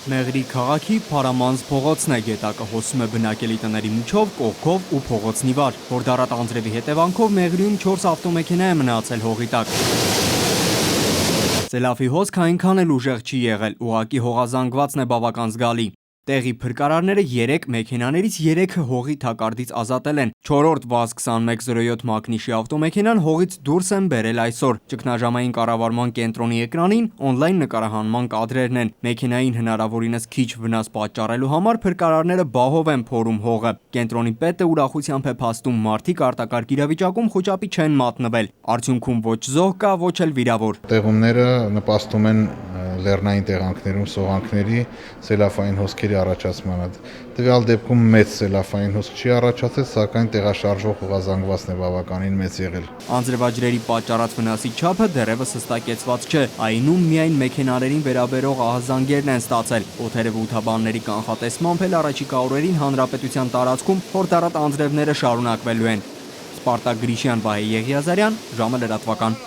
Մեղրի քաղաքի Փարամանձ փողոցն է, գետակը հոսում է բնակելի տների միջով, կողքով ու փողոցնի վար, որ դարատ անձրևի հետևանքով Մեղրիում 4 ավտոմեքենա է մնացել հողի տակ։ Սելավի հոսքը այնքան էլ ուժեղ չի եղել, ուղղակի հողազանգվածն է բավական զգալի։ Տեղի փրկարարները 3 մեքենաներից 3-ը հողի թակարդից ազատել են։ 4-րդ ՎԱԶ-2107 մակնիշի ավտոմեքենան հողից դուրս են բերել այսօր։ Ճգնաժամային կառավարման կենտրոնի էկրանին օնլայն նկարահանման կադրերն են։ Մեքենային հնարավորինս քիչ վնաս պատճառելու համար փրկարարները բահով են փորում հողը։ Կենտրոնի պետը ուրախությամբ է փաստում, մարդիկ արտակարգ իրավիճակում խոճապի չեն մատնվել։ Արդյունքում ոչ զոհ կա, ոչ էլ վիրավոր։ Տեղումները նպաստում են լեռնային տեղանքներում սողանքների սելավային հոսքերի առաջացմանը։ Տվյալ դեպքում մեծ սելավային հոսք չի առաջացել, սակայն տեղաշարժող հողազանգվածն է բավականին մեծ եղել։ Անձրևաջրերի պատճառած վնասի չափը դեռևս հստակեցված չէ։ Այնում միայն մեքենաներին վերաբերող ահազանգերն են ստացել։ Օդերև ութաբանների կանխատեսմամբ էլ առաջիկա օրերին հանրապետության տարածքում խորտառատ անձրևները շարունակվելու են։ Սպարտակ Գրիշյան, Վահե Եղիազարյան, ժամը լրատվական։